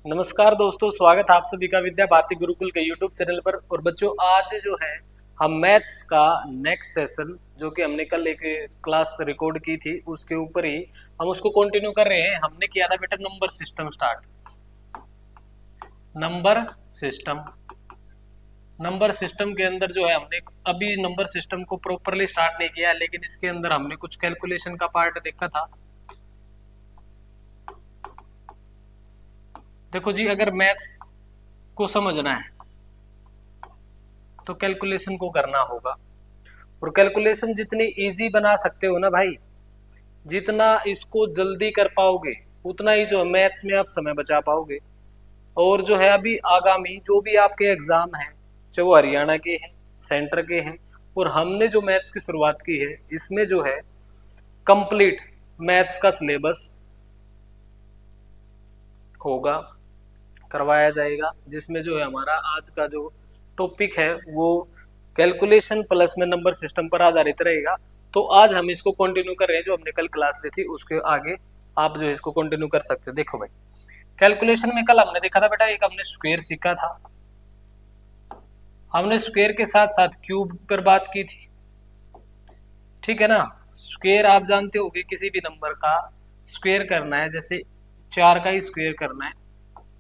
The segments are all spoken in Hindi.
नमस्कार दोस्तों, स्वागत है आप सभी का विद्या भारती गुरुकुल के यूट्यूब चैनल पर। और बच्चों, आज जो है हम मैथ्स का नेक्स्ट सेशन जो कि हमने कल एक क्लास रिकॉर्ड की थी उसके ऊपर ही हम उसको कंटिन्यू कर रहे हैं। हमने किया था बेटा number system start. Number system के अंदर जो है हमने अभी नंबर सिस्टम को प्रॉपरली स्टार्ट नहीं किया, लेकिन इसके अंदर हमने कुछ कैलकुलेशन का पार्ट देखा था। देखो जी, अगर मैथ्स को समझना है तो कैलकुलेशन को करना होगा, और कैलकुलेशन जितनी इजी बना सकते हो ना भाई, जितना इसको जल्दी कर पाओगे उतना ही जो मैथ्स में आप समय बचा पाओगे। और जो है अभी आगामी जो भी आपके एग्जाम हैं, चाहे वो हरियाणा के हैं, सेंटर के हैं, और हमने जो मैथ्स की शुरुआत की है इसमें जो है कंप्लीट मैथ्स का सिलेबस होगा, करवाया जाएगा, जिसमें जो है हमारा आज का जो टॉपिक है वो कैलकुलेशन प्लस में नंबर सिस्टम पर आधारित रहेगा। तो आज हम इसको कंटिन्यू कर रहे हैं, जो हमने कल क्लास ली थी उसके आगे आप जो है इसको कंटिन्यू कर सकते हैं। देखो भाई, कैलकुलेशन में कल हमने देखा था बेटा, एक हमने स्क्वायर सीखा था, हमने स्क्वायर के साथ साथ क्यूब पर बात की थी, ठीक है ना। स्क्वायर आप जानते हो कि किसी भी नंबर का स्क्वायर करना है, जैसे 4 का ही स्क्वायर करना है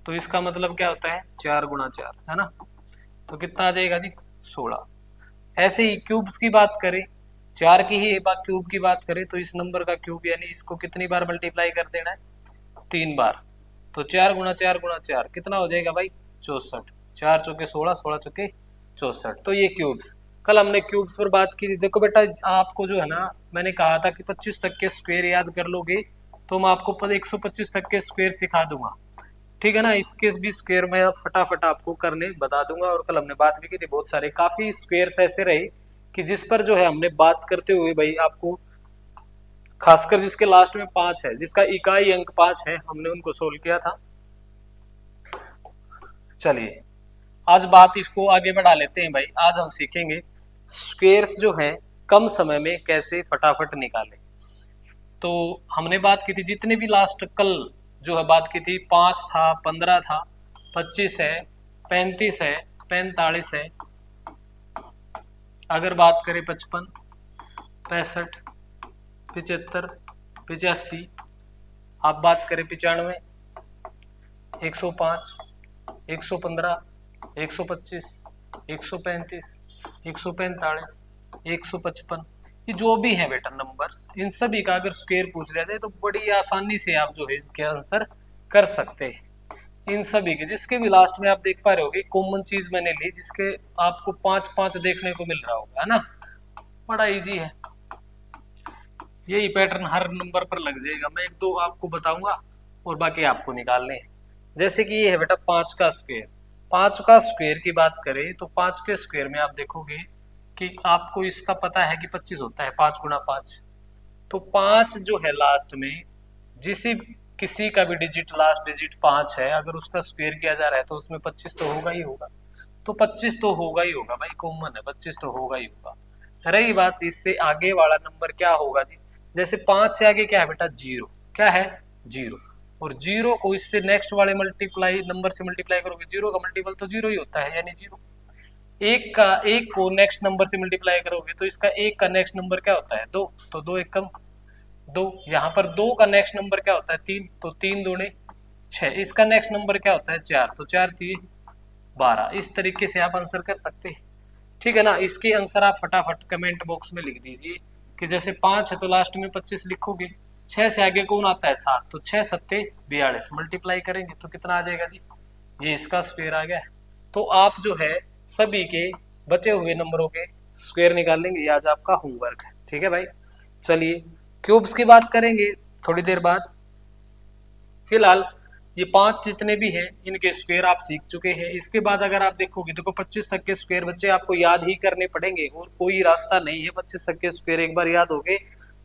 तो इसका मतलब क्या होता है 4 गुणा 4, है ना। तो कितना आ जाएगा जी 16। ऐसे ही क्यूब्स की बात करें, 4 की ही बात क्यूब की बात करें तो इस नंबर का क्यूब यानी इसको कितनी बार मल्टीप्लाई कर देना है 3 बार। तो 4 गुणा 4 गुणा 4 कितना हो जाएगा भाई 64। 4 चौके 16, 16 चौके 64। तो ये क्यूब्स, कल हमने क्यूब्स पर बात की थी। देखो बेटा, आपको जो है ना मैंने कहा था कि 25 तक के स्क्वायर याद कर लोगे तो मैं आपको 125 तक के स्क्वायर सिखा दूंगा, ठीक है ना। इसके भी स्क्वायर में फटाफट आपको करने बता दूंगा। और कल हमने बात भी की थी, बहुत सारे काफी स्क्वायर्स ऐसे रहे कि जिस पर जो है हमने बात करते हुए भाई आपको, खासकर जिसके लास्ट में 5 है, जिसका इकाई अंक 5 है, हमने उनको सोल्व किया था। चलिए आज बात इसको आगे बढ़ा लेते हैं भाई। आज हम सीखेंगे स्क्वायर्स जो है कम समय में कैसे फटाफट निकालें। तो हमने बात की थी जितने भी लास्ट कल जो है बात की थी, 5 था, 15 था, 25 है, 35 है, 45 है, अगर बात करें 55, 65, 75, 85, आप बात करें 95, 105, 115, 125, 135, 145, 155, ये जो भी है बेटा नंबर्स, इन सभी का अगर स्क्वायर पूछ लिया जाए तो बड़ी आसानी से आप जो है इसके आंसर कर सकते हैं। इन सभी के जिसके भी लास्ट में आप देख पा रहे होगे, कॉमन चीज मैंने ली जिसके आपको 5-5 देखने को मिल रहा होगा, है ना। बड़ा इजी है, यही पैटर्न हर नंबर पर लग जाएगा। मैं एक दो आपको बताऊंगा और बाकी आपको निकालने हैं। जैसे कि ये है बेटा 5 का स्क्वायर। 5 का स्क्वायर की बात करें तो 5 के स्क्वायर में आप देखोगे कि आपको इसका पता है कि 25 होता है, 5 गुणा 5। तो 5 जो है लास्ट में किसी का भी डिजिट लास्ट डिजिट 5 है, अगर उसका स्क्वायर किया जा रहा है तो उसमें 25 तो होगा ही होगा। तो 25 तो होगा ही होगा भाई, कॉमन है, 25 तो होगा ही होगा। रही बात इससे आगे वाला नंबर क्या होगा जी, जैसे 5 से आगे क्या है बेटा 0, क्या है 0, और 0 को इससे नेक्स्ट वाले मल्टीप्लाई नंबर से मल्टीप्लाई करोगे, 0 का मल्टीपल तो 0 ही होता है यानी 0। एक को नेक्स्ट नंबर से मल्टीप्लाई करोगे तो इसका एक का नेक्स्ट नंबर क्या होता है 2, तो 2 एक कम 2। यहाँ पर 2 का नेक्स्ट नंबर क्या होता है 3, तो 3 दूने 6। इसका नेक्स्ट नंबर क्या होता है 4, तो 4 3 12। इस तरीके से आप आंसर कर सकते हैं, ठीक है ना। इसके आंसर आप फटाफट कमेंट बॉक्स में लिख दीजिए कि जैसे 5 है तो लास्ट में 25 लिखोगे, 6 से आगे कौन आता है 7, तो 6 सत्ते 42, मल्टीप्लाई करेंगे तो कितना आ जाएगा जी, ये इसका स्क्वायर आ गया। तो आप जो है सभी के बचे हुए नंबरों के स्क्वायर निकाल लेंगे, ये आज आपका होमवर्क है, ठीक है भाई। चलिए क्यूब्स की बात करेंगे थोड़ी देर बाद। फिलहाल ये 5 जितने भी हैं इनके स्क्वायर आप सीख चुके हैं। इसके बाद अगर आप देखोगे देखो 25 तक के स्क्वायर बच्चे आपको याद ही करने पड़ेंगे, और कोई रास्ता नहीं है। 25 तक के स्क्वायर एक बार याद हो गए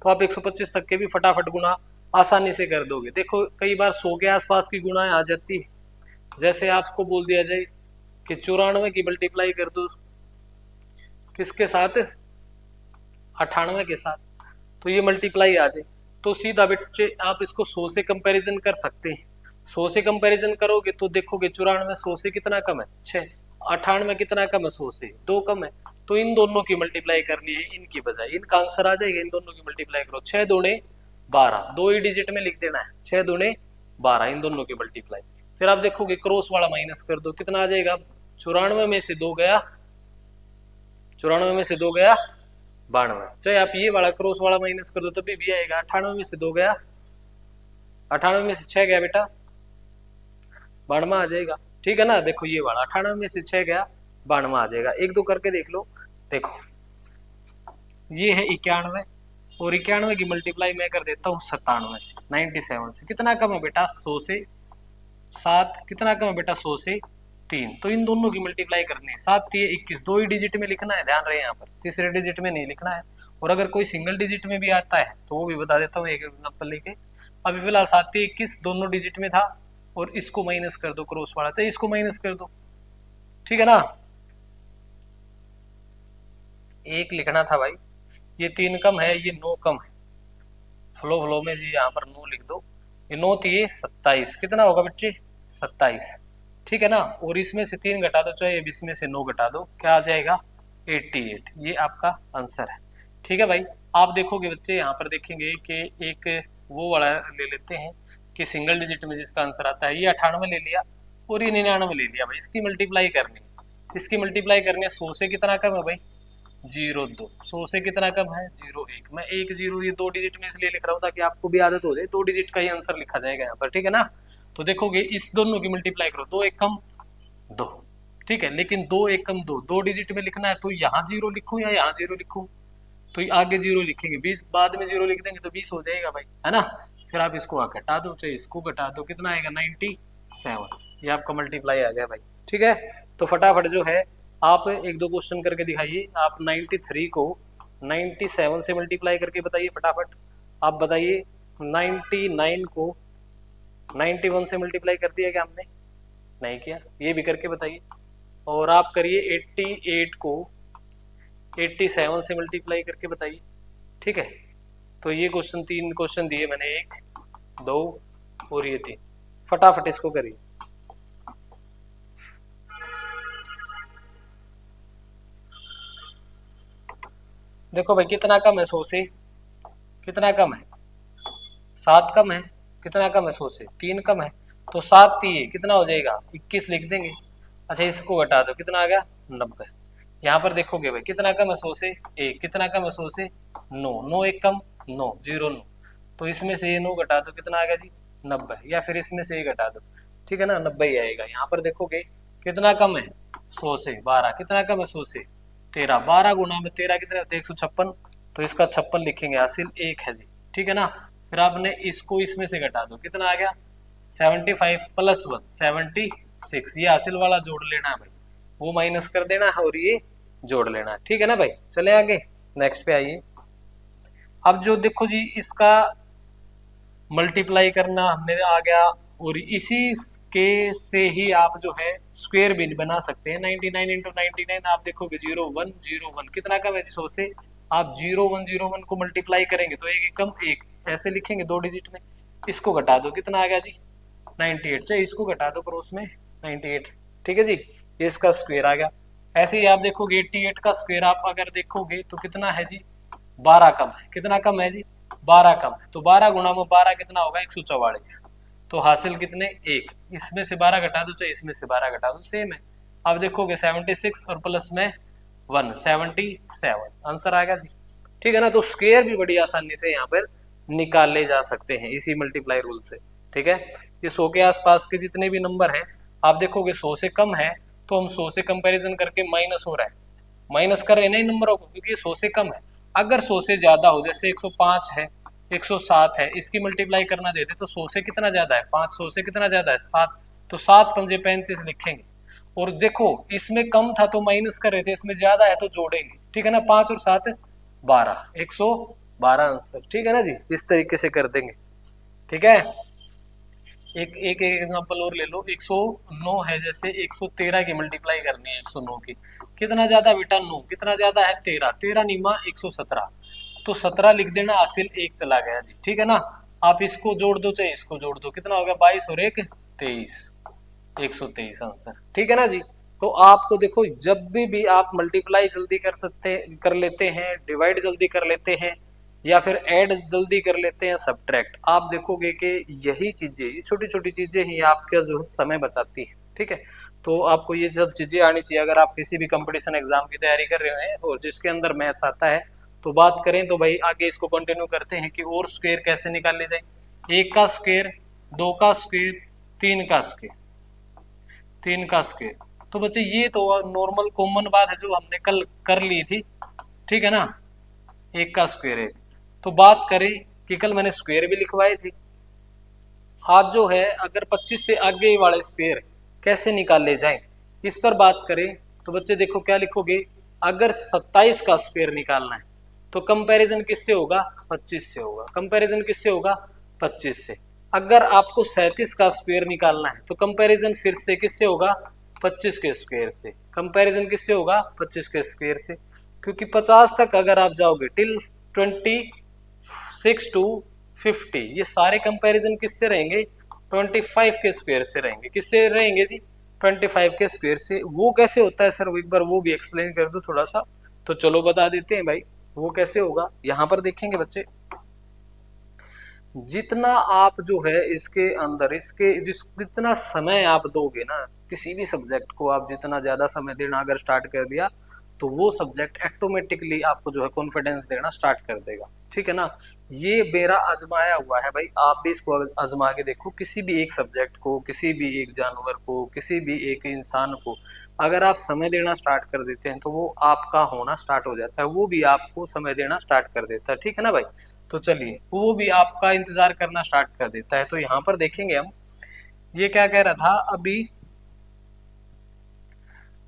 तो आप 125 तक के भी फटाफट गुना आसानी से कर दोगे। देखो कई बार 100 के आसपास की गुणाएं आ जाती है, जैसे आपको बोल दिया जाए कि 94 की मल्टीप्लाई कर दो किसके साथ 98 के साथ, तो ये मल्टीप्लाई आ जाए तो सीधा बच्चे आप इसको 100 से कंपैरिजन कर सकते हैं। 100 से कंपैरिजन करोगे तो देखोगे 94 100 से कितना कम है 6, 98 कितना कम है 100 से 2 कम है। तो इन दोनों की मल्टीप्लाई करनी है इनकी बजाय, इनका आंसर आ जाएगा, इन दोनों की मल्टीप्लाई करो, 6 दूने 12, दो ही डिजिट में लिख देना है, 6 दूने 12, इन दोनों की मल्टीप्लाई। फिर आप देखोगे क्रॉस वाला माइनस कर दो, कितना आ जाएगा, 94 में से 2 गया, 94 में से 2 गया 92, चाहे आप ये वाला क्रॉस वाला माइनस कर दो तभी भी आएगा। 98 में से 2 गया, 98 में से 6 गया बेटा 92 आ जाएगा, ठीक है ना। देखो ये वाला 98 में से 6 गया 92 आ जाएगा। एक दो करके देख लो, देखो ये है 91 और 91 की मल्टीप्लाई मैं कर देता हूँ 97 से, 97 से कितना कम है बेटा 100 से 7, कितना कम है बेटा 100 से 3। तो इन दोनों की मल्टीप्लाई करनी है, 7 3 21, दो ही डिजिट में लिखना है, ध्यान रहे यहाँ पर तीसरे डिजिट में नहीं लिखना है। और अगर कोई सिंगल डिजिट में भी आता है तो वो भी बता देता हूँ एक एग्जाम्पल लेके। अभी फिलहाल 7 3 21 दोनों डिजिट में था, और इसको माइनस कर दो क्रॉस वाला, चाहे इसको माइनस कर दो, ठीक है ना। एक लिखना था भाई, ये 3 कम है, ये 9 कम है, फ्लो में जी यहाँ पर 9 लिख दो, ये 9 थी 27, कितना होगा बच्चे 27, ठीक है ना। और इसमें से 3 घटा दो, चाहे इसमें से 9 घटा दो, क्या आ जाएगा 88, ये आपका आंसर है, ठीक है भाई। आप देखोगे बच्चे यहाँ पर देखेंगे कि एक वो वाला ले लेते हैं कि सिंगल डिजिट में जिसका आंसर आता है, ये 98 ले लिया और ये 99 ले लिया भाई, इसकी मल्टीप्लाई करनी है, इसकी मल्टीप्लाई करनी है 100 से कितना कम है भाई 02, 100 से कितना कम है 01, मैं 1 0 ये 2 डिजिट में इसलिए लिख रहा हूँ ताकि आपको भी आदत हो जाए, 2 डिजिट का ही आंसर लिखा जाएगा यहाँ पर, ठीक है ना। तो देखोगे इस दोनों की मल्टीप्लाई करो, 2 1 कम 2, ठीक है, लेकिन 2 1 कम 2, 2 डिजिट में लिखना है तो यहाँ 0 लिखूँ या यहाँ 0 लिखूँ, तो आगे 0 लिखेंगे, 20 बाद में 0 लिख देंगे तो 20 हो जाएगा भाई, है ना। फिर आप इसको घटा दो, चाहे इसको घटा दो, कितना आएगा 97, ये आपका मल्टीप्लाई आ गया भाई, ठीक है। तो फटाफट जो है आप एक दो क्वेश्चन करके दिखाइए, आप 93 को 97 से मल्टीप्लाई करके बताइए फटाफट। आप बताइए 99 को 91 से मल्टीप्लाई कर दिया क्या हमने, नहीं किया, ये भी करके बताइए। और आप करिए 88 को 87 से मल्टीप्लाई करके बताइए, ठीक है। तो ये क्वेश्चन 3 क्वेश्चन दिए मैंने, 1 2 और ये 3, फटाफट इसको करिए। देखो भाई कितना कम है 100 से, कितना कम है 7 कम है, कितना कम है 100 से 3 कम है, तो 7 3 कितना हो जाएगा 21 लिख देंगे। अच्छा इसको घटा दो, कितना आ गया 90। यहाँ पर देखोगे भाई कितना कम है 100 से 1, कितना कम है 100 से 9, 9 1 कम 9 0 9, तो इसमें से ये 9 घटा दो, कितना आ गया जी 90, या फिर इसमें से ये घटा दो, ठीक है ना 90 ही आएगा। यहाँ पर देखोगे कितना कम है 100 से 12, कितना कम है 100 से 13, 12 गुना में 13 कितने होते हैं 156, तो इसका 56 लिखेंगे, हासिल 1 है जी, ठीक है ना। फिर आपने इसको इसमें से घटा दो, कितना आ गया 75 प्लस 1 76, ये हासिल वाला जोड़ लेना है भाई, वो माइनस कर देना है और ये जोड़ लेना है, ठीक है ना भाई। चले आगे नेक्स्ट पे आइए। अब जो देखो जी इसका मल्टीप्लाई करना हमने आ गया, और इसी के से ही आप जो है स्क्वायर भी बना सकते हैं। 99 इंटू 99 आप देखोगे 0 1 0 1, कितना कम है 100 से, आप 0 1 0 1 को मल्टीप्लाई करेंगे तो एक कम एक ऐसे लिखेंगे 2 डिजिट में, इसको घटा दो, कितना आ गया जी 98, चाहे इसको घटा दो क्रॉस में 98, ठीक है जी, ये इसका स्क्वायर आ गया। ऐसे ही आप देखोगे 88 का स्क्वायर आप अगर देखोगे तो कितना है जी 12 कम है, कितना कम है जी 12 कम है, तो 12 गुणा में 12 कितना होगा 144, तो हासिल कितने 1, इसमें से 12 घटा दो चाहे इसमें से 12 घटा दो सेम है। अब देखोगे 76 और प्लस में 1 77, आंसर आ गया जी, ठीक है ना। तो स्क्वायर भी बड़ी आसानी से यहाँ पर निकाले जा सकते हैं इसी मल्टीप्लाई रूल से, ठीक है। ये 100 के आसपास के जितने भी नंबर हैं आप देखोगे 100 से कम है तो हम 100 से कंपैरिजन करके माइनस हो रहा है, माइनस कर रहे हैं ना इन नंबरों को, क्योंकि ये 100 से कम है। अगर 100 से ज्यादा हो, जैसे 105 है 107 है, इसकी मल्टीप्लाई करना देते तो 100 से कितना ज्यादा है 5, 100 से कितना ज्यादा है 7, तो 7 पंजे 35 लिखेंगे। और देखो इसमें कम था तो माइनस कर रहे थे, इसमें ज्यादा है तो जोड़ेंगे, ठीक है ना। 5 और 7 12, 112 आंसर, ठीक है ना जी, इस तरीके से कर देंगे, ठीक है। एक एक एग्जांपल और ले लो, 109 है, जैसे 113 की मल्टीप्लाई करनी है 109 की, कितना ज्यादा बेटा 9, कितना ज्यादा है 13, 13 निमा 117, तो 17 लिख देना, हासिल 1 चला गया जी, ठीक है ना। आप इसको जोड़ दो चाहे इसको जोड़ दो, कितना हो गया 22 और 1 23, 123 आंसर। ठीक है ना जी। तो आपको देखो जब भी आप मल्टीप्लाई जल्दी कर लेते हैं, डिवाइड जल्दी कर लेते हैं, या फिर ऐड जल्दी कर लेते हैं, सब्ट्रैक्ट, आप देखोगे कि यही चीजें, ये छोटी छोटी चीजें ही आपका जो है समय बचाती है। ठीक है, तो आपको ये सब चीजें आनी चाहिए अगर आप किसी भी कंपटीशन एग्जाम की तैयारी कर रहे हैं और जिसके अंदर मैथ्स आता है। तो बात करें तो भाई आगे इसको कंटिन्यू करते हैं कि और स्क्वायर कैसे निकाले जाए। 1 का स्क्वायर, 2 का स्क्वायर, 3 का स्क्वायर, 3 का स्क्वायर। तो बच्चे ये तो नॉर्मल कॉमन बात है जो हमने कल कर ली थी। ठीक है ना, 1 का स्क्वायर है। तो बात करें कि कल मैंने स्क्वायर भी लिखवाए थे, आज जो है अगर 25 से आगे वाले स्क्वायर कैसे निकाले जाए इस पर बात करें तो बच्चे देखो क्या लिखोगे। अगर 27 का स्क्वायर निकालना है तो कंपैरिजन किससे होगा, 25 से होगा। कंपैरिजन किससे होगा, 25 से। अगर आपको 37 का स्क्वायर निकालना है तो कंपैरिजन फिर से किससे होगा, 25 के स्क्वायर से। कंपैरिजन किससे होगा, 25 के स्क्वायर से, क्योंकि 50 तक अगर आप जाओगे टिल 26 टू 50, ये सारे कंपैरिजन किससे रहेंगे, 25 के स्क्वायर से रहेंगे। किससे रहेंगे जी, 25 के स्क्वायर से। वो कैसे होता है सर, एक बार वो भी एक्सप्लेन कर दो थोड़ा सा। तो चलो बता देते हैं भाई वो कैसे होगा। यहां पर देखेंगे बच्चे, जितना आप जो है इसके अंदर जितना समय आप दोगे ना किसी भी सब्जेक्ट को, आप जितना ज्यादा समय देना अगर स्टार्ट कर दिया तो वो सब्जेक्ट ऑटोमेटिकली आपको जो है कॉन्फिडेंस देना स्टार्ट कर देगा। ठीक है ना, ये मेरा आजमाया हुआ है भाई, आप भी इसको आजमा के देखो। किसी भी एक सब्जेक्ट को, किसी भी एक जानवर को, किसी भी एक इंसान को अगर आप समय देना स्टार्ट कर देते हैं तो वो आपका होना स्टार्ट हो जाता है, वो भी आपको समय देना स्टार्ट कर देता है। ठीक है ना भाई, तो चलिए वो भी आपका इंतजार करना स्टार्ट कर देता है। तो यहाँ पर देखेंगे हम, ये क्या कह रहा था अभी,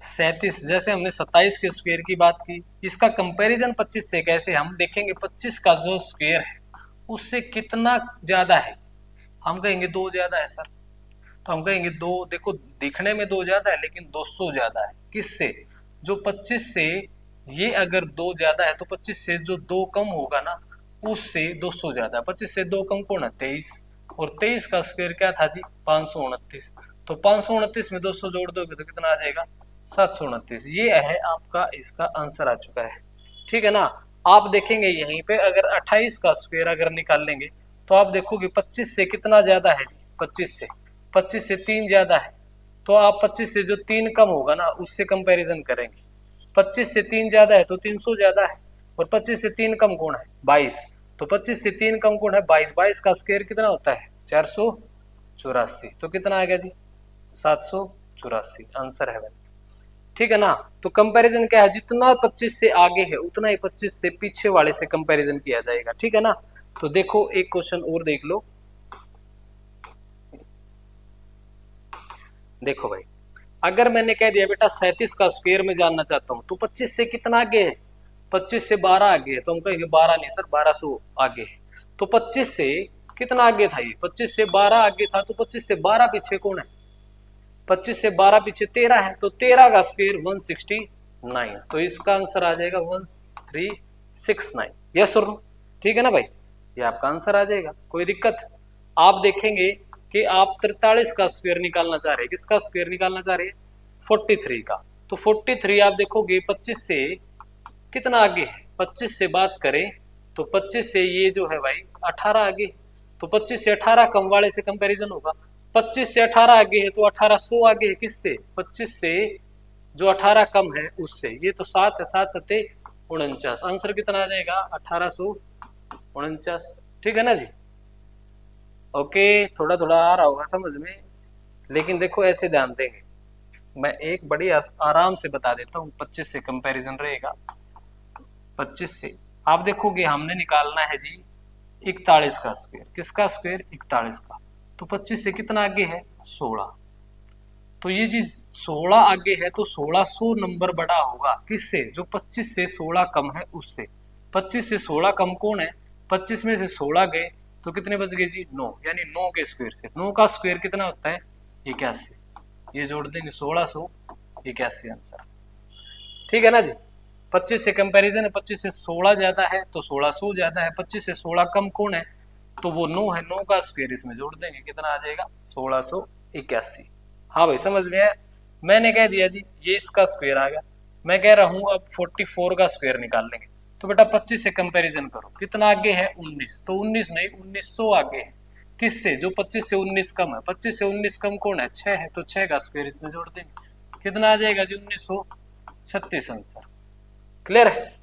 37, जैसे हमने 27 के स्क्वायर की बात की, इसका कंपैरिजन 25 से कैसे, हम देखेंगे 25 का जो स्क्वायर है उससे कितना ज्यादा है। हम कहेंगे 2 ज्यादा है सर, तो हम कहेंगे 2, देखो दिखने में 2 ज्यादा है लेकिन 200 ज्यादा है। किससे, जो 25 से ये अगर 2 ज्यादा है तो 25 से जो 2 कम होगा ना उससे 200 ज्यादा है। 25 से 2 कम कौन है, 23, और 23 का स्क्वायर क्या था जी, 529। तो 529 में 200 जोड़ दोगे तो कितना आ जाएगा, 729। ये है आपका इसका आंसर आ चुका है। ठीक है ना, आप देखेंगे यहीं पे अगर 28 का स्क्वायर अगर निकाल लेंगे तो आप देखोगे 25 से कितना ज्यादा है जी, 25 से 3 ज्यादा है। तो आप 25 से जो 3 कम होगा ना उससे कंपैरिजन करेंगे। 25 से 3 ज्यादा है तो 300 ज्यादा है, और 25 से 3 कम कौन है, 22। तो 25 से 3 कम कौन है, 22। 22 का स्क्वायर कितना होता है, 484। तो कितना आ गया जी, 784 आंसर है भाई। ठीक है ना, तो कंपैरिजन क्या है, जितना 25 से आगे है उतना ही 25 से पीछे वाले से कंपैरिजन किया जाएगा। ठीक है ना, तो देखो एक क्वेश्चन और देख लो। देखो भाई, अगर मैंने कह दिया बेटा 37 का स्क्वायर में जानना चाहता हूं तो 25 से कितना आगे है, 25 से 12 आगे है। तो हम कहेंगे 12 नहीं सर, 1200 आगे है। तो 25 से कितना आगे था ये, 25 से 12 आगे था, तो 25 से 12 पीछे कौन है, 25 से 12 पीछे 13 है। तो 13 का स्क्वायर 169। तो इसका आंसर आ जाएगा 1369। यस और नो, ठीक है ना भाई, ये आपका आंसर आ जाएगा, कोई दिक्कत। आप देखेंगे कि आप 43 का स्क्वायर निकालना चाह रहे हैं, किसका स्क्वायर निकालना चाह रहे हैं, 43 का। तो 43 आप देखोगे 25 से कितना आगे है, 25 से बात करें तो 25 से ये जो है भाई 18 आगे। तो 25 से 18 कम वाले से कंपैरिजन होगा। 25 से 18 आगे है तो 1800 आगे है, किससे, 25 से जो 18 कम है उससे। ये तो 7 है, 7 सत्ते 49। आंसर कितना आ जाएगा, 1849। ठीक है ना जी, ओके। थोड़ा थोड़ा आ रहा होगा समझ में, लेकिन देखो ऐसे ध्यान देंगे, मैं एक बड़ी आराम से बता देता हूँ। 25 से कंपैरिजन रहेगा, 25 से आप देखोगे हमने निकालना है जी 41 का स्क्वायर। किसका स्क्वायर, 41 का। तो 25 से कितना आगे है, 16। तो ये जी 16 आगे है तो 1600 नंबर बड़ा होगा, किससे, जो 25 से 16 कम है उससे। 25 से 16 कम कौन है, 25 में से 16 गए तो कितने बच गए जी, 9, यानी 9 के स्क्वायर से। 9 का स्क्वायर कितना होता है, 81। ये जोड़ देंगे 1681 आंसर। ठीक है ना जी, 25 से कंपैरिजन है, 25 से 16 ज्यादा है तो 1600 ज्यादा है, 25 से 16 कम कौन है, तो वो 9 है, 9 का स्क्वायर इसमें जोड़ देंगे, कितना आ जाएगा 1681। हाँ भाई समझ में आया। मैंने कह दिया जी ये इसका स्क्वायर आ गया। मैं कह रहा हूँ अब 44 का स्क्वायर निकाल लेंगे। तो बेटा 25 से कंपैरिजन करो, कितना आगे है 19, तो 19 नहीं 1900 आगे है। किससे? जो 25 से 19 कम है। 25 से 19 कम कौन है? 6 है, तो 6 का स्क्वायर इसमें जोड़ देंगे, कितना आ जाएगा जी 1936 आंसर। क्लियर है?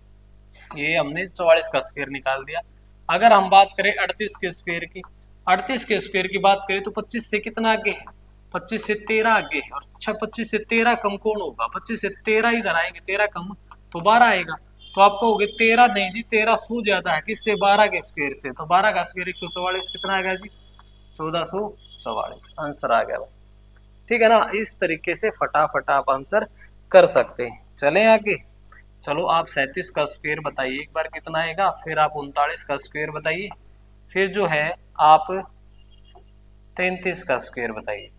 ये हमने 44 का स्क्वायर निकाल दिया। अगर हम बात करें 38 के स्क्वायर की, 38 के स्क्वायर की बात करें तो 25 से कितना आगे है? 25 से 13 आगे है। और अच्छा 25 से 13 कम कौन होगा? 25 से 13 इधर आएंगे, 13 कम तो 12 आएगा। तो आप कहोगे 13 नहीं जी 1300 ज्यादा है, किससे? 12 के स्क्वायर से। तो 12 का स्क्वायर 144, कितना आ गया जी 1444 आंसर आ गया भाई। ठीक है ना? इस तरीके से फटाफट आप आंसर कर सकते हैं। चलें आगे। चलो आप 37 का स्क्वायर बताइए एक बार कितना आएगा, फिर आप 39 का स्क्वायर बताइए, फिर जो है आप 33 का स्क्वायर बताइए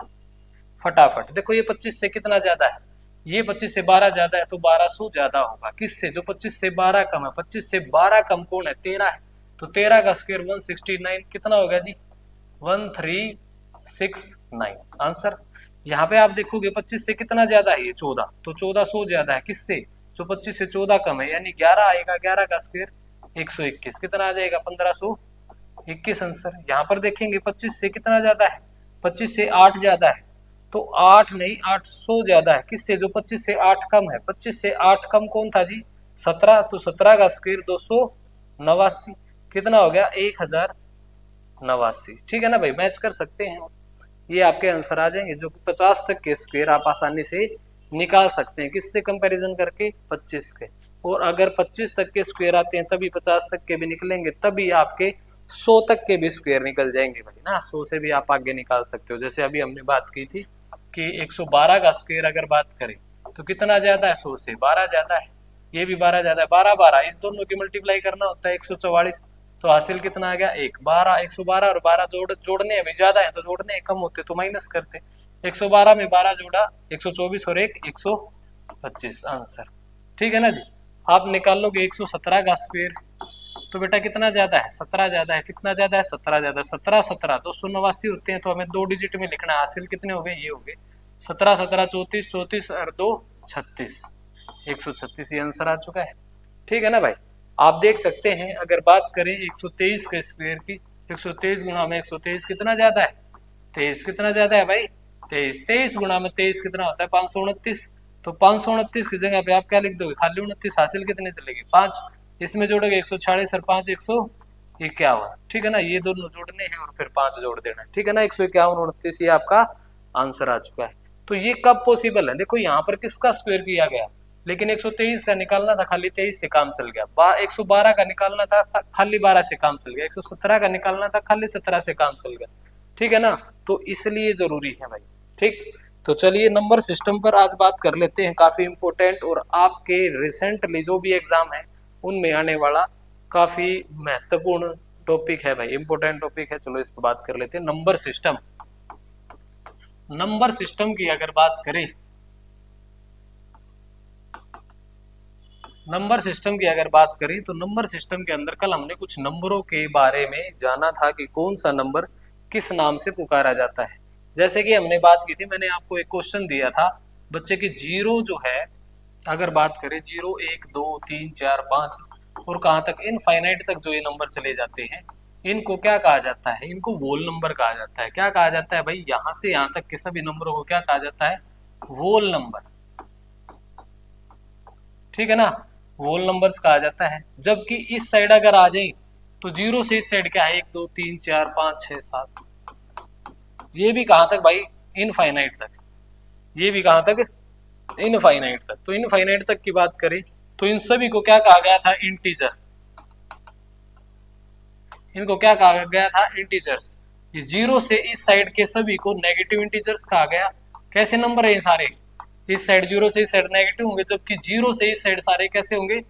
फटाफट। देखो ये 25 से कितना ज्यादा है? ये 25 से 12 ज्यादा है, तो 1200 ज्यादा होगा। किससे? जो 25 से 12 कम है। 25 से 12 कम कौन है? 13 है, तो 13 का स्क्वायर 169, कितना होगा जी 1369 आंसर। यहाँ पे आप देखोगे 25 से कितना ज्यादा है? ये 14, तो 1400 ज्यादा है। किससे? जो 25 से 14 कम है, यानी 11 आएगा, 11 का स्क्वायर 121, कितना आ जाएगा 1521 आंसर। यहाँ पर देखेंगे 25 से कितना ज्यादा है? 25 से 8 ज्यादा है, तो 8 नहीं 800 ज्यादा है। किससे? जो 25 से 8 कम है। 25 से 8 कम कौन था जी 17, तो 17 का स्क्वायर 289, कितना हो गया 1089। ठीक है ना भाई, मैच कर सकते हैं, ये आपके आंसर आ जाएंगे। जो 50 तक के स्क्वायर आप आसानी से निकाल सकते हैं, किससे कंपैरिजन करके? 25 के। और अगर 25 तक के स्क्वायर आते हैं तभी 50 तक के भी निकलेंगे, तभी आपके 100 तक के भी स्क्वायर निकल जाएंगे भाई ना। 100 से भी आप आगे निकाल सकते हो। जैसे अभी हमने बात की थी कि 112 का स्क्वायर अगर बात करें तो कितना ज्यादा है? 100 से 12 ज्यादा है, ये भी 12 ज्यादा है। 12 12 इस दोनों की मल्टीप्लाई करना होता है 144, तो हासिल कितना आ गया 1 12। 112 और 12 जोड़ने अभी ज्यादा है, तो जोड़ने कम होते तो माइनस करते। 112 में 12 जोड़ा 124 और 1 125 आंसर। ठीक है ना जी। आप निकाल लोगे 117 का स्क्वायर, तो बेटा कितना ज्यादा है? 17 ज्यादा है। कितना ज्यादा है? 17 ज्यादा। 17 17 289 होते हैं, तो हमें 2 डिजिट में लिखना है। हासिल कितने हो गए? ये हो गए 17 17 34 34 और 2 36, 136 ये आंसर आ चुका है। ठीक है ना भाई। आप देख सकते हैं अगर बात करें 123 के स्क्वायर की, 123 गुणा में 123 कितना ज्यादा है? 23 कितना ज्यादा है भाई? 23। 23 गुणा में 23 कितना होता है? 529। तो 529 की जगह पे आप क्या लिख दोगे? खाली 29। हासिल कितने चलेगी? 5। इसमें जोड़ोगे 146 और 5 151। ठीक है ना, ये दोनों जोड़ने हैं और फिर 5 जोड़ देना है। ठीक है ना, 151 29 ये आपका आंसर आ चुका है। तो ये कब पॉसिबल है? देखो यहाँ पर किसका स्क्वायर किया गया, लेकिन 123 का निकालना था, खाली 23 से काम चल गया। 112 का निकालना था, खाली 12 से काम चल गया। 117 का निकालना था, खाली 17 से काम चल गया। ठीक है ना, तो इसलिए जरूरी है भाई। ठीक, तो चलिए नंबर सिस्टम पर आज बात कर लेते हैं। काफी इंपॉर्टेंट और आपके रिसेंटली जो भी एग्जाम है उनमें आने वाला काफी महत्वपूर्ण टॉपिक है भाई, इंपॉर्टेंट टॉपिक है। चलो इस पर बात कर लेते हैं। नंबर सिस्टम, नंबर सिस्टम की अगर बात करें, नंबर सिस्टम की अगर बात करें तो नंबर सिस्टम के अंदर कल हमने कुछ नंबरों के बारे में जाना था कि कौन सा नंबर किस नाम से पुकारा जाता है। जैसे कि हमने बात की थी, मैंने आपको एक क्वेश्चन दिया था बच्चे की, जीरो जो है अगर बात करें 0 1 2 3 4 5 और कहाँ तक इनफाइनाइट तक जो ये नंबर चले जाते हैं, इनको क्या कहा जाता है? इनको वोल नंबर कहा जाता है। क्या कहा जाता है भाई? यहाँ से यहाँ तक के सभी नंबरों को क्या कहा जाता है? वोल नंबर। ठीक है ना, वोल नंबर्स कहा जाता है। जबकि इस साइड अगर आ जाए तो 0 से इस साइड क्या है? 1 2 3 4 5 6 7, ये भी कहाँ तक भाई? इनफाइनाइट तक। ये भी कहाँ तक? इनफाइनाइट तक। तो इनफाइनाइट तक की बात करें तो इन सभी को क्या कहा गया था? इंटीजर। इनको क्या कहा गया था? इंटीजर्स। ये 0 से इस साइड के सभी को नेगेटिव इंटीजर्स कहा गया। कैसे नंबर है ये सारे? इस साइड 0 से इस साइड नेगेटिव होंगे, जबकि 0 से इस साइड सारे कैसे होंगे?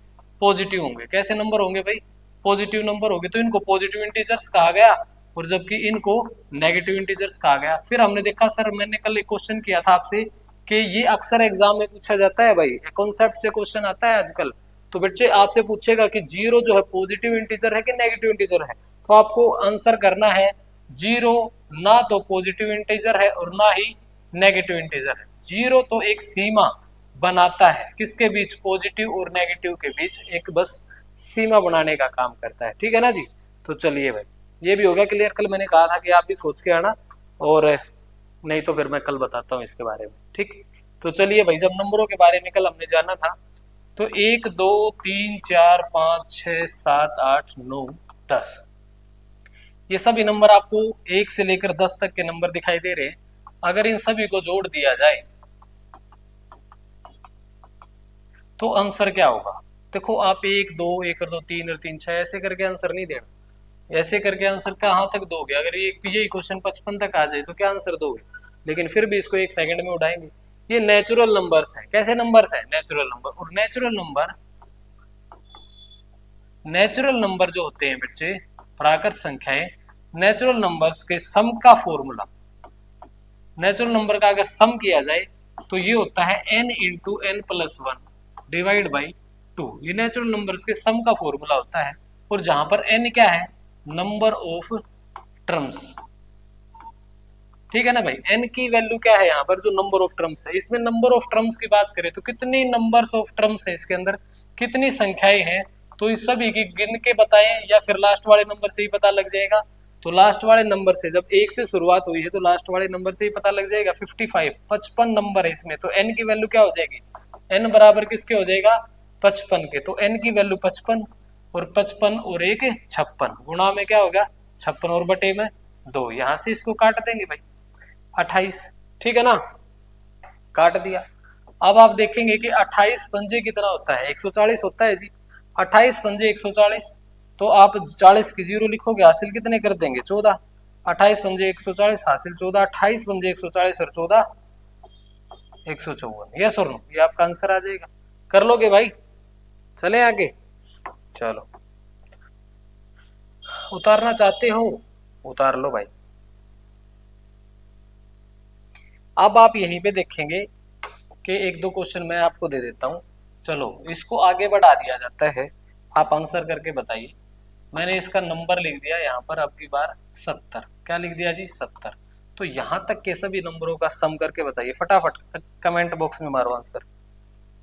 पॉजिटिव होंगे। कैसे नंबर होंगे भाई? पॉजिटिव नंबर होंगे। तो इनको पॉजिटिव इंटीजर्स कहा गया और जबकि इनको नेगेटिव इंटीजर्स कहा गया। फिर हमने देखा, सर मैंने कल एक क्वेश्चन किया था आपसे कि ये अक्सर एग्जाम में पूछा जाता है भाई, कॉन्सेप्ट से क्वेश्चन आता है आजकल, तो बच्चे आपसे पूछेगा कि जीरो जो है पॉजिटिव इंटीजर है कि नेगेटिव इंटीजर है, तो आपको आंसर करना है जीरो ना तो पॉजिटिव इंटीजर है और ना ही नेगेटिव इंटीजर है। जीरो तो एक सीमा बनाता है किसके बीच, पॉजिटिव और नेगेटिव के बीच एक बस सीमा बनाने का काम करता है, ठीक है ना जी। तो चलिए भाई ये भी हो गया क्लियर। कल मैंने कहा था कि आप भी सोच के आना, और नहीं तो फिर मैं कल बताता हूँ इसके बारे में, ठीक। तो चलिए भाई, जब नंबरों के बारे में कल हमने जाना था, तो 1 2 3 4 5 6 7 8 9 10 ये सभी नंबर आपको 1 से लेकर 10 तक के नंबर दिखाई दे रहे हैं। अगर इन सभी को जोड़ दिया जाए तो आंसर क्या होगा। देखो आप 1 2 1 और 2 3 और 3 6 ऐसे करके आंसर नहीं देना, ऐसे करके आंसर कहाँ तक दोगे। अगर ये यही क्वेश्चन 55 तक आ जाए तो क्या आंसर दोगे, लेकिन फिर भी इसको 1 सेकंड में उड़ाएंगे। ये नेचुरल नंबर्स है। कैसे नंबर्स है, नेचुरल नंबर। और नेचुरल नंबर जो होते हैं बच्चे, प्राकृत संख्याएं, नेचुरल नंबर्स के सम का फॉर्मूला, नेचुरल नंबर का अगर सम किया जाए तो ये होता है n into n plus one divide by 2। ये नेचुरल नंबर्स के सम का फॉर्मूला होता है। और जहां पर n क्या है, नंबर ऑफ टर्म्स, ठीक है ना भाई। n की वैल्यू क्या है यहाँ पर, जो नंबर ऑफ टर्म्स है। इसमें नंबर ऑफ टर्म्स की बात करें तो कितनी नंबर्स ऑफ टर्म्स है इसके अंदर, कितनी संख्याएं हैं, तो इस सभी की गिन के बताएं या फिर लास्ट वाले नंबर से ही पता लग जाएगा। तो लास्ट वाले नंबर से, जब 1 से शुरुआत हुई है तो लास्ट वाले नंबर से ही पता लग जाएगा। 55 55 नंबर है इसमें, तो n की वैल्यू क्या हो जाएगी, n बराबर किसके हो जाएगा, 55 के। तो n की वैल्यू 55, और 55 और 1 56, गुणा में क्या होगा 56 और बटे में 2। यहां से इसको काट देंगे भाई 28, ठीक है ना, काट दिया। अब आप देखेंगे कि 28 पंजे कितना होता है, 140 होता है जी। 28 पंजे 140, तो आप 40 की जीरो लिखोगे, हासिल कितने कर देंगे 14। 28 पंजे 140 हासिल 14, 28 पंजे 140 और 14 154। यस और नो, ये आपका आंसर आ जाएगा। कर लोगे भाई, चले आगे। चलो, उतारना चाहते हो उतार लो भाई। अब आप यहीं पे देखेंगे कि एक दो क्वेश्चन मैं आपको दे देता हूं। चलो इसको आगे बढ़ा दिया जाता है, आप आंसर करके बताइए। मैंने इसका नंबर लिख दिया यहाँ पर आपकी बार 70। क्या लिख दिया जी, 70। तो यहाँ तक के सभी नंबरों का सम करके बताइए फटाफट, कमेंट बॉक्स में मारो आंसर।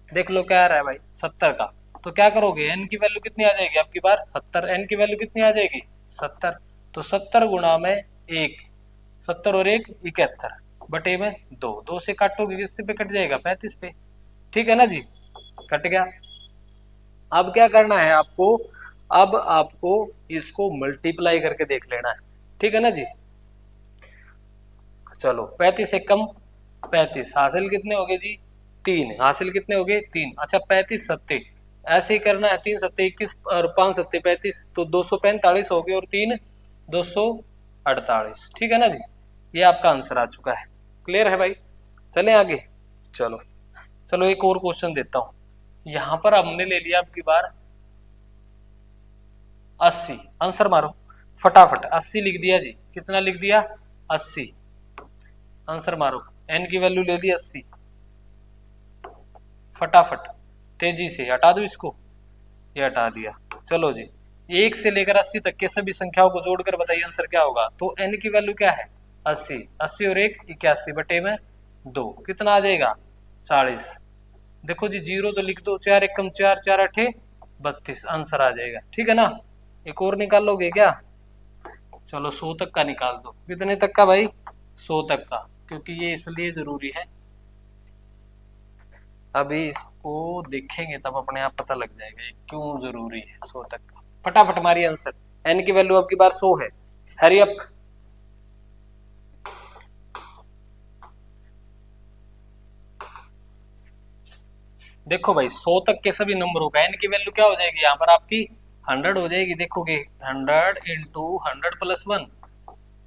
देख लो क्या आ रहा है भाई, 70 का। तो क्या करोगे, n की वैल्यू कितनी आ जाएगी आपकी बार 70, n की वैल्यू कितनी आ जाएगी 70। तो 70 गुणा में 1, 70 और 1 71 बटे में 2, 2 से काटोगे किससे पे कट जाएगा 35 पे, ठीक है ना जी, कट गया। अब क्या करना है आपको, अब आपको इसको मल्टीप्लाई करके देख लेना है, ठीक है ना जी। चलो 35 से कम 35, हासिल कितने हो गए जी 3, हासिल कितने हो गए 3। अच्छा 35 सत्ते ऐसे ही करना है, 3 सत्ते 21 और 5 सत्ते 35, तो 245 हो गए, और 3 248, ठीक है ना जी। ये आपका आंसर आ चुका है, क्लियर है भाई। चलें आगे। चलो चलो एक और क्वेश्चन देता हूं। यहां पर हमने ले लिया आपकी बार 80, आंसर मारो फटाफट। 80 लिख दिया जी, कितना लिख दिया 80, आंसर मारो। n की वैल्यू ले ली 80, फटाफट तेजी से हटा दो इसको, ये हटा दिया। चलो जी 1 से लेकर 80 तक के सभी संख्याओं को जोड़कर बताइए आंसर क्या होगा। तो n की वैल्यू क्या है 80, 80 और 1 81 बटे में 2, कितना आ जाएगा 40। देखो जी जीरो तो लिख दो, 4 एकम 4, 4 अठे 32, आंसर आ जाएगा, ठीक है ना। एक और निकाल लोगे क्या, चलो 100 तक का निकाल दो। कितने तक का भाई 100 तक का, क्योंकि ये इसलिए जरूरी है, अभी इसको देखेंगे तब अपने आप पता लग जाएगा ये क्यों जरूरी है 100 तक का। फटाफट हमारी आंसर, n की वैल्यू आपकी बार 100 है, हरी अप। देखो भाई 100 तक के सभी नंबरों का n की वैल्यू क्या हो जाएगी, यहाँ पर आपकी 100 हो जाएगी। देखोगे 100 इंटू 100 प्लस 1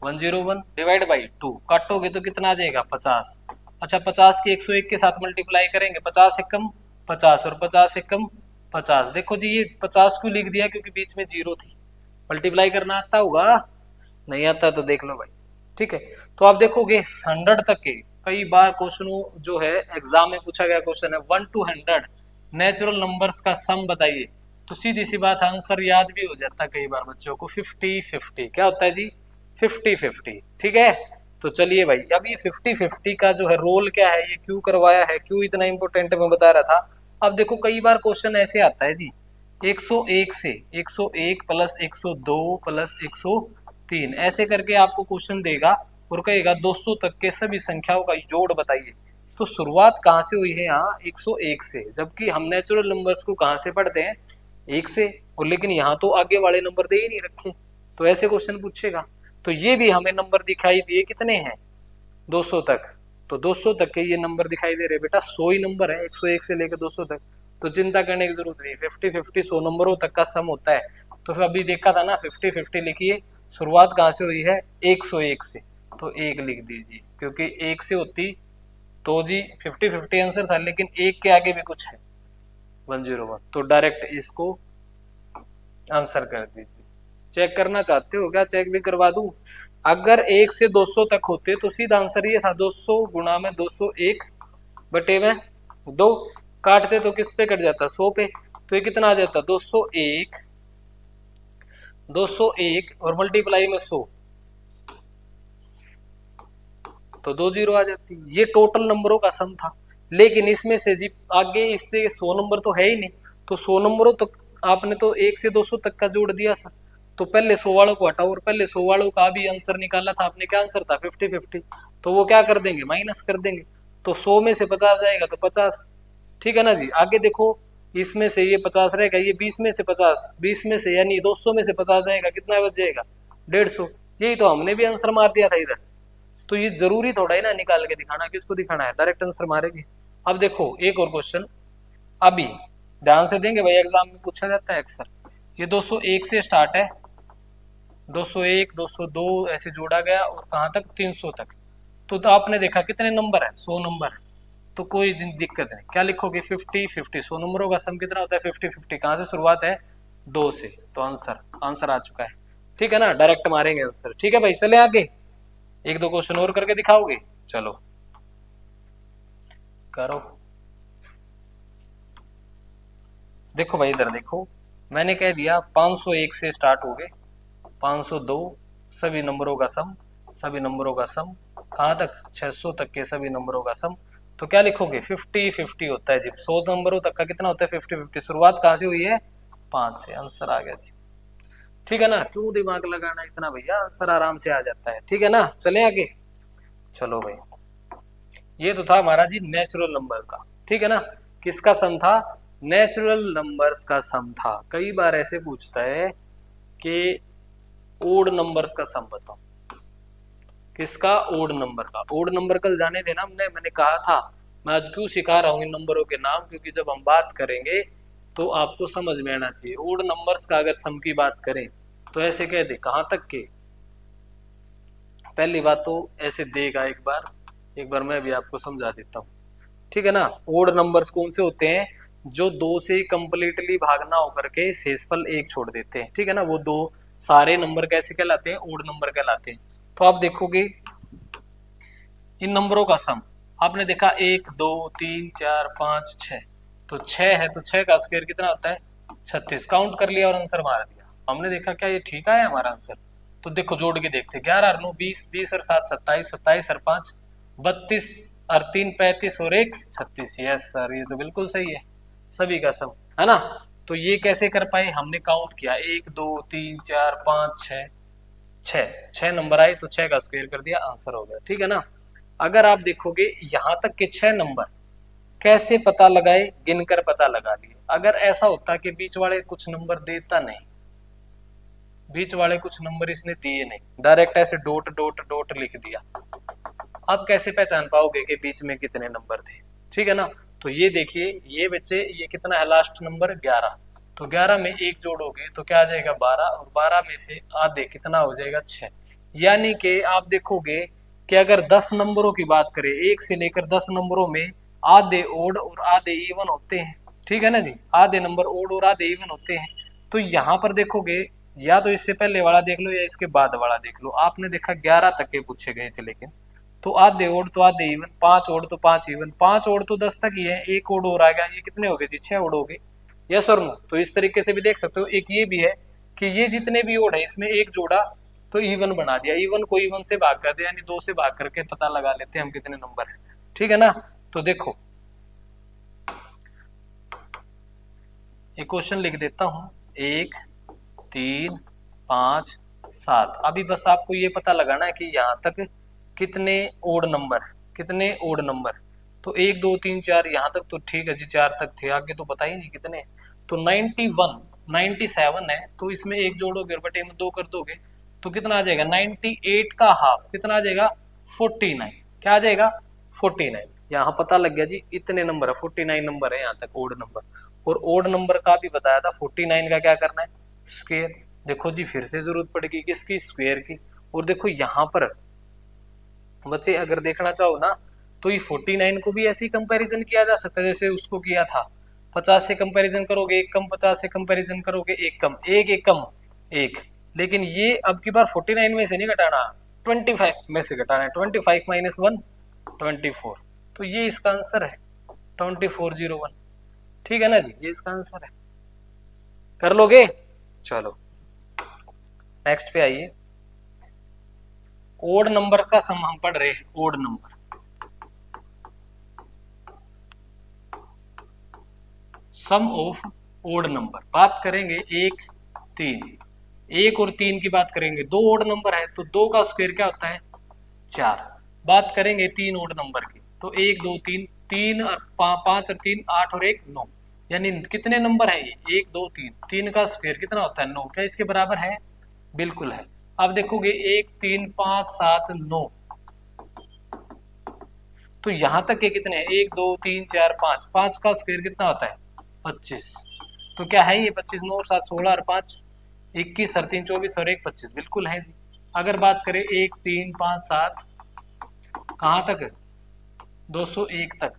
101 डिवाइड बाई 2, काटोगे तो कितना आ जाएगा 50। अच्छा 50 की 101 के साथ मल्टीप्लाई करेंगे, 50 एकम 50 और 50 एकम 50। देखो जी ये 50 को लिख दिया क्योंकि बीच में जीरो थी। मल्टीप्लाई करना आता होगा, नहीं आता तो देख लो भाई, ठीक है। तो आप देखोगे 100 तक के, कई बार क्वेश्चन जो है एग्जाम में पूछा गया क्वेश्चन है 1 to 100, नेचुरल नंबर्स का सम बताइए। तो सीधी सी बात, आंसर याद भी हो जाता कई बार बच्चों को, 50-50। क्या होता है जी? 50-50। ठीक है, तो चलिए भाई, अब ये 50-50 का जो है रोल क्या है, ये क्यों करवाया है, क्यों इतना इंपॉर्टेंट मैं बता रहा था। अब देखो कई बार क्वेश्चन ऐसे आता है जी, 101 से 101 प्लस 102 प्लस 103 ऐसे करके आपको क्वेश्चन देगा और कहेगा 200 तक के सभी संख्याओं का जोड़ बताइए। तो शुरुआत कहाँ से हुई है यहाँ? 101 से, जबकि हम नेचुरल नंबर्स को कहाँ से पढ़ते हैं? 1 से। और लेकिन यहाँ तो आगे वाले नंबर दे ही नहीं रखे, तो ऐसे क्वेश्चन पूछेगा। तो ये भी हमें नंबर दिखाई दिए कितने हैं? 200 तक। तो 200 तक के ये नंबर दिखाई दे रहे बेटा, 100 ही नंबर है 101 से लेकर 200 तक। तो चिंता करने की जरूरत नहीं, 50-50 100 नंबरों तक का सम होता है। तो फिर अभी देखा था ना, 50-50 लिखिए, शुरुआत कहाँ से हुई है? 101 से, तो 1 लिख दीजिए, क्योंकि 1 से होती तो जी 50-50 आंसर था, लेकिन 1 के आगे भी कुछ है, 101, तो डायरेक्ट इसको आंसर कर दीजिए। चेक करना चाहते हो क्या? चेक भी करवा दूं? अगर 1 से 200 तक होते तो सीधा आंसर ये था, 200 गुणा में 201 बटे में 2, काटते तो किस पे कट जाता? 100 पे। तो ये कितना आ जाता? 201 और मल्टीप्लाई में 100, तो 2 जीरो आ जाती। ये टोटल नंबरों का सम था, लेकिन इसमें से जी आगे इससे 100 नंबर तो है ही नहीं, तो 100 नंबरों तक आपने तो 1 से 200 तक का जोड़ दिया था। तो पहले 100 वालों को हटाओ, और पहले 100 वालों का भी आंसर निकाला था आपने, क्या आंसर था? 50-50। तो वो क्या कर देंगे? माइनस कर देंगे। तो 100 में से 50 जाएगा तो 50। ठीक है ना जी? आगे देखो, इसमें से ये 50 रहेगा, ये 20 में से 50, 20 में से यानी 200 में से 50 जाएगा, कितना बच जाएगा? 150। यही तो हमने भी आंसर मार दिया था इधर। तो ये जरूरी थोड़ा है ना निकाल के दिखाना, किसको दिखाना है? डायरेक्ट आंसर मारेंगे। अब देखो एक और क्वेश्चन, अभी ध्यान से देंगे भाई, एग्जाम में पूछा जाता है अक्सर। ये 201 से स्टार्ट है, 201 202 ऐसे जोड़ा गया, और कहाँ तक? 300 तक। तो आपने देखा कितने नंबर है? 100 नंबर है। तो कोई दिक्कत नहीं, क्या लिखोगे? 50-50, 100 नंबरों का सम कितना होता है? 50-50। कहाँ से शुरुआत है? 2 से। तो आंसर आ चुका है। ठीक है ना? डायरेक्ट मारेंगे आंसर। ठीक है भाई, चले आगे। एक दो क्वेश्चन और करके दिखाओगे? चलो करो। देखो भाई इधर देखो, मैंने कह दिया 501 से स्टार्ट हो गए, 502 सभी नंबरों का सम, सभी नंबरों का सम कहाँ तक? 600 तक के सभी नंबरों का सम। तो क्या लिखोगे? 50-50 होता है जी, 100 नंबरों तक का कितना होता है? 50-50। शुरुआत कहाँ से हुई है? 5 से। आंसर आ गया जी। ठीक है ना? क्यों दिमाग लगाना इतना भैया, आंसर आराम से आ जाता है। ठीक है ना? चले आगे। चलो भाई, ये तो था हमारा जी नेचुरल नंबर का। ठीक है ना? किसका सम था? नेचुरल नंबर्स का सम था। कई बार ऐसे पूछता है कि ओड नंबर्स का सम बताओ। किसका? ओड नंबर का। ओड नंबर कल जाने देना, मैंने कहा था मैं आज क्यों सिखा रहा हूँ इन नंबरों के नाम, क्योंकि जब हम बात करेंगे तो आपको समझ में आना चाहिए। ओड नंबर्स का अगर सम की बात करें तो ऐसे कह दे, कहाँ तक के? पहली बात तो ऐसे देगा, एक बार मैं भी आपको समझा देता हूँ। ठीक है ना? ओड नंबर्स कौन से होते हैं? जो 2 से कंप्लीटली भाग ना होकर के शेषफल 1 छोड़ देते हैं। ठीक है ना? वो दो सारे नंबर कैसे कहलाते हैं? ओड नंबर कहलाते हैं। तो आप देखोगे इन नंबरों का सम, आपने देखा 1 2 3 4 5 6, तो 6 है तो 6 का स्क्वायर कितना होता है? 36। काउंट कर लिया और आंसर मार दिया। हमने देखा क्या ये ठीक आया हमारा आंसर? तो देखो जोड़ के देखते, 11 और 9 20, 20 और 7 27, 27 और 5 32 और 3 35 और 1 36। यस सर, ये तो बिल्कुल सही है, सभी का सम है ना? तो ये कैसे कर पाए? हमने काउंट किया 1 2 3 4 5 6, 6 नंबर आए तो 6 का स्क्वायर कर दिया, आंसर हो गया। ठीक है ना? अगर आप देखोगे यहाँ तक के 6 नंबर कैसे पता लगाए? गिनकर पता लगा लिए। अगर ऐसा होता कि बीच वाले कुछ नंबर देता नहीं, बीच वाले कुछ नंबर इसने दिए नहीं, डायरेक्ट ऐसे डॉट डॉट डॉट लिख दिया, आप कैसे पहचान पाओगे कि बीच में कितने नंबर थे? ठीक है ना? तो ये देखिए, ये बच्चे ये कितना है? Last number 11। तो 11 में एक जोड़ोगे तो क्या आ जाएगा? 12, और 12 में से आधे कितना हो जाएगा? 6। यानी कि आप देखोगे कि अगर 10 नंबरों की बात करें, 1 से लेकर 10 नंबरों में आधे ओड और आधे इवन होते हैं। ठीक है ना जी? आधे नंबर ओड और आधे इवन होते हैं। तो यहाँ पर देखोगे, या तो इससे पहले वाला देख लो या इसके बाद वाला देख लो। आपने देखा 11 तक के पूछे गए थे, लेकिन तो आधे ओड तो आधे इवन, 5 ओड तो 5 इवन, 5 ओड तो 10 तक ही है, एक ओड और आ गया, ये कितने हो गए जी 6 ओड हो गए। यस और नो। तो इस तरीके से भी देख सकते हो। एक ये भी है कि ये जितने भी ओड है इसमें एक जोड़ा तो इवन बना दिया, इवन को इवन से भाग कर दिया, यानी 2 से भाग करके पता लगा लेते हैं हम कितने नंबर है। ठीक है ना। तो देखो एक क्वेश्चन लिख देता हूं, 1 3 5 7। अभी बस आपको ये पता लगाना है कि यहाँ तक कितने ओड नंबर, कितने ओड नंबर। तो 1 2 3 4 यहाँ तक तो ठीक है जी, 4 तक थे, आगे तो पता ही नहीं कितने। तो 91 97 है, तो इसमें एक जोड़ोगे और बटे में 2 कर दोगे तो कितना आ जाएगा 98 का हाफ, कितना आ जाएगा 49। क्या आ जाएगा 49। यहाँ पता लग गया जी इतने नंबर है, 49 नंबर है यहाँ तक ओड नंबर। और ओड नंबर का भी बताया था, 49 का क्या करना है स्क्वायर। देखो जी फिर से जरूरत पड़ेगी किसकी, स्क्वायर की। और देखो यहाँ पर बच्चे अगर देखना चाहो ना तो ये 49 को भी ऐसे ही कंपैरिजन किया जा सकता है जैसे उसको किया था। 50 से कंपैरिजन करोगे एक कम, 50 से कंपैरिजन करोगे एक कम, एक कम एक। लेकिन ये अब की बार 49 में से नहीं घटाना, 25 में से घटाना है। 25 माइनस 1 24। तो ये इसका आंसर है 2401। ठीक है ना जी, ये इसका आंसर है। कर लोगे? चलो नेक्स्ट पे आइए। ओड नंबर का सम हम पढ़ रहे हैं, odd number. Sum of odd number बात करेंगे 1 3, 1 और 3 की बात करेंगे। 2 ओड नंबर है तो 2 का स्क्वायर क्या होता है 4। बात करेंगे 3 ओड नंबर की तो 1 2 3, 3 और 5 और 3 8 और 1 9। यानी कितने नंबर है ये 1 2 3, 3 का स्क्वायर कितना होता है 9। क्या इसके बराबर है? बिल्कुल है। अब देखोगे 1 3 5 7 9, तो यहां तक के कितने हैं 1 2 3 4 5, 5 का स्क्वायर कितना होता है 25। तो क्या है ये 25, 9 और 7 16 और 5 21 और 3 24 और 1 25, बिल्कुल है जी। अगर बात करें 1 3 5 7 कहाँ तक 201 तक,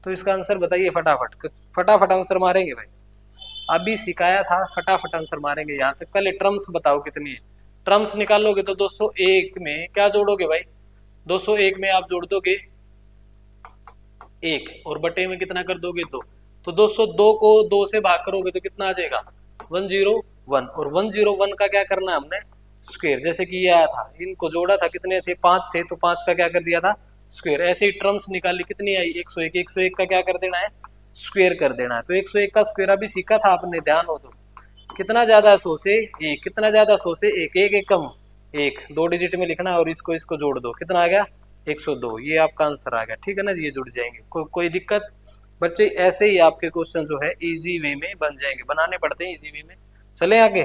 तो इसका आंसर बताइए फटाफट, फटाफट आंसर मारेंगे भाई। अभी सिखाया था, फटाफट आंसर मारेंगे यहाँ तक। पहले टर्म्स बताओ कितनी है, टर्म्स निकालोगे तो 201 में क्या जोड़ोगे भाई, 201 में आप जोड़ दोगे 1 और बटे में कितना कर दोगे 2। तो 202 को 2 से भाग करोगे तो कितना आ जाएगा 101। और 101 का क्या करना है हमने स्क्वायर, जैसे कि ये आया था, इनको जोड़ा था, कितने थे 5 थे, तो 5 का क्या कर दिया था स्क्वायर। ऐसे ही टर्म्स निकाली, कितनी आई 101, 101 का क्या कर देना है स्क्वायर कर देना है। तो 101 का स्क्वायर अभी सीखा था आपने, ध्यान हो तो। कितना ज्यादा 100 से 1, कितना ज्यादा 100 से 1, 1 1 कम 1, 2 डिजिट में लिखना है और इसको इसको जोड़ दो, कितना आ गया 102। ये आपका आंसर आ गया। ठीक है ना जी, ये जुड़ जाएंगे। कोई दिक्कत बच्चे? ऐसे ही आपके क्वेश्चन जो है इजी वे में बन जाएंगे, बनाने पड़ते हैं इजी वे में। चले आगे।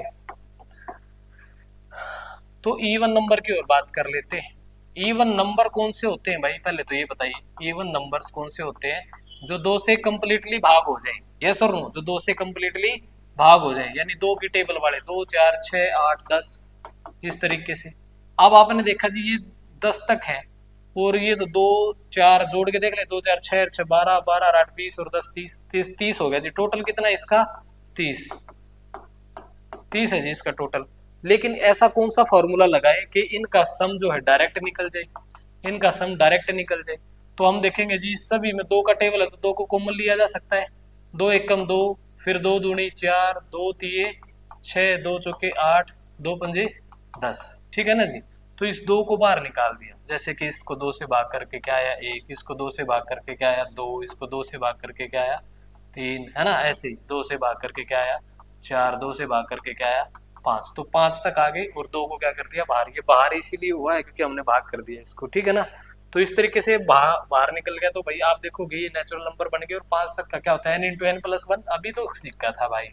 तो इवन नंबर की ओर बात कर लेते हैं। इवन नंबर कौन से होते हैं भाई, पहले तो ये बताइए इवन नंबर्स कौन से होते हैं जो 2 से कंप्लीटली भाग हो जाए। यस और नो, जो 2 से कंप्लीटली भाग हो जाए, यानी 2 की टेबल वाले, 2 4 6 8 10 इस तरीके से। अब आपने देखा जी ये 10 तक है और ये तो 2 4 जोड़ के देख ले, 2 4 6 6 12 12 8 20 और 10 30 30 30 हो गया जी। टोटल कितना है इसका 30 30 है जी इसका टोटल। लेकिन ऐसा कौन सा फॉर्मूला लगाए कि इनका सम जो है डायरेक्ट निकल जाए, इनका सम डायरेक्ट निकल जाए। तो हम देखेंगे जी सभी में 2 का टेबल है तो 2 को कॉमन लिया जा सकता है, 2 एकम 2, फिर 2 दूनी 4, 2 तिये 6, 2 चौके 8, 2 पंजे 10। ठीक है ना जी। तो इस 2 को बाहर निकाल दिया, जैसे कि इसको 2 से भाग करके क्या आया 1, इसको 2 से भाग करके क्या आया 2, इसको 2 से भाग करके क्या आया 3, है ना। ऐसे ही 2 से भाग करके क्या आया 4, 2 से भाग करके क्या आया 5। तो 5 तक आ गए और 2 को क्या कर दिया बाहर। ये बाहर इसीलिए हुआ है क्योंकि हमने भाग कर दिया इसको। ठीक है ना। तो इस तरीके से बाहर निकल गया तो भाई आप देखोगे ये नेचुरल नंबर बन गए। और 5 तक का क्या होता है n इंटू एन प्लस 1, अभी तो सीखा था भाई,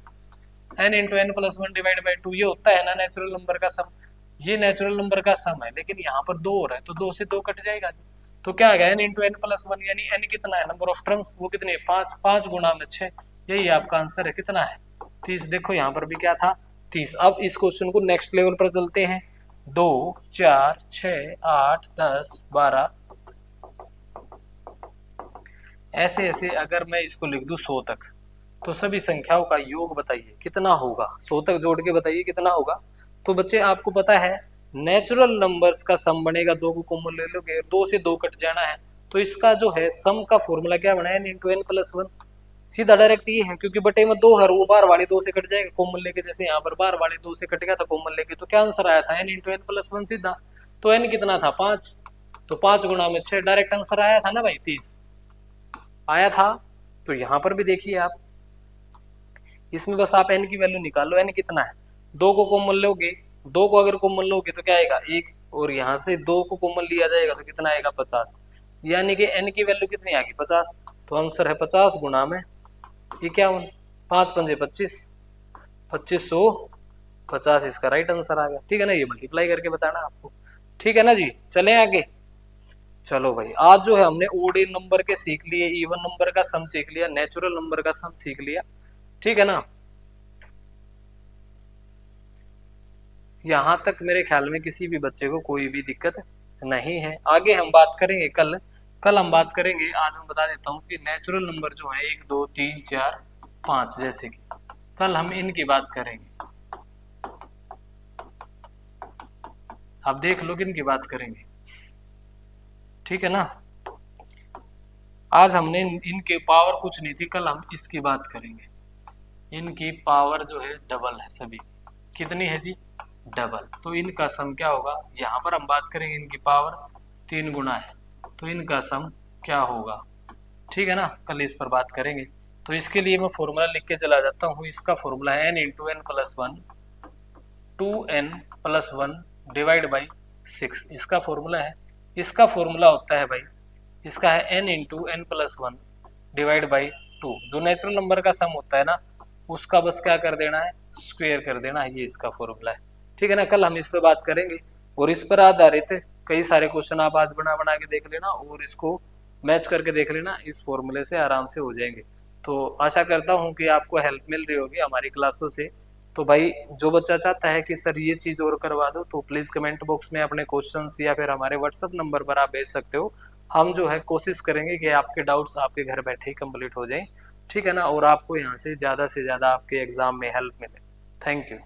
n into n plus 1 divide by 2, ये होता है ना नेचुरल नंबर का सम। ये नेचुरल नंबर का सम है, लेकिन यहाँ पर 2 हो रहा है तो 2 से 2 कट जाएगा जी। तो क्या आ गया n इंटू एन प्लस 1, यानी n कितना है नंबर ऑफ टर्म्स, वो कितने 5, 5 गुणा में 6, यही आपका आंसर है। कितना है 30। देखो यहाँ पर भी क्या था 30। अब इस क्वेश्चन को नेक्स्ट लेवल पर चलते हैं। 2 4 6 8 10 12 ऐसे ऐसे अगर मैं इसको लिख दूं 100 तक, तो सभी संख्याओं का योग बताइए कितना होगा। 100 तक जोड़ के बताइए कितना होगा। तो बच्चे आपको पता है नेचुरल नंबर्स का सम बनेगा, दो को कॉमन ले लोगे, दो से दो कट जाना है, तो इसका जो है सम का फॉर्मूला क्या बना है, n into n plus one. सीधा डायरेक्ट ये है, क्योंकि बटे में दो है, वो बार वाली दो से कट जाएगा कॉमन लेके, जैसे यहाँ पर बार वाली दो से कट गया था कॉमन लेके, तो क्या आंसर आया था, n into n plus one सीधा। तो n कितना था, 5, तो 5 गुणा में 6, डायरेक्ट आंसर आया था ना भाई, 30 आया था। तो यहाँ पर भी देखिए आप, इसमें बस आप n की वैल्यू निकालो, n कितना है, दो को कॉमन लोगे, दो को अगर कॉमन लोगे तो क्या आएगा, एक, और यहाँ से दो को कॉमन लिया जाएगा तो कितना आएगा, 50, यानी कि n की वैल्यू कितनी आ गई, 50। तो आंसर है 50 गुणा में 51, 5 पंजे 25, 2550, इसका राइट आंसर आ गया। ठीक है ना, ये मल्टीप्लाई करके बताना आपको। ठीक है ना जी, चलें आगे। चलो भाई, आज जो है हमने ओड नंबर के सीख लिए, इवन नंबर का सम सीख लिया, नेचुरल नंबर का सम सीख लिया। ठीक है ना, यहाँ तक मेरे ख्याल में किसी भी बच्चे को कोई भी दिक्कत नहीं है। आगे हम बात करेंगे कल, हम बात करेंगे, आज मैं बता देता हूँ कि नेचुरल नंबर जो है 1 2 3 4 5, जैसे कि कल हम इनकी बात करेंगे। आप देख लो कि इनकी बात करेंगे। ठीक है ना, आज हमने इनके पावर कुछ नहीं थी, कल हम इसकी बात करेंगे। इनकी पावर जो है डबल है सभी, कितनी है जी, डबल। तो इनका सम क्या होगा, यहाँ पर हम बात करेंगे इनकी पावर 3 गुना है, तो इनका सम क्या होगा। ठीक है ना, कल इस पर बात करेंगे। तो इसके लिए मैं फॉर्मूला लिख के चला जाता हूँ। इसका फॉर्मूला है n into n plus one, 2n plus one divide by 6, इसका फॉर्मूला है। इसका फॉर्मूला होता है भाई, इसका है n into n plus one divide by 2, जो नेचुरल नंबर का सम होता है ना, उसका बस क्या कर देना है, स्क्वायर कर देना है, ये इसका फॉर्मूला है। ठीक है ना, कल हम इस पर बात करेंगे, और इस पर आधारित कई सारे क्वेश्चन आप आज बना बना के देख लेना, और इसको मैच करके देख लेना, इस फॉर्मूले से आराम से हो जाएंगे। तो आशा करता हूँ कि आपको हेल्प मिल रही होगी हमारी क्लासों से। तो भाई, जो बच्चा चाहता है कि सर ये चीज़ और करवा दो, तो प्लीज़ कमेंट बॉक्स में अपने क्वेश्चंस या फिर हमारे व्हाट्सअप नंबर पर आप भेज सकते हो। हम जो है कोशिश करेंगे कि आपके डाउट्स आपके घर बैठे ही कंप्लीट हो जाएं। ठीक है ना, और आपको यहाँ से ज़्यादा आपके एग्ज़ाम में हेल्प मिले। Thank you.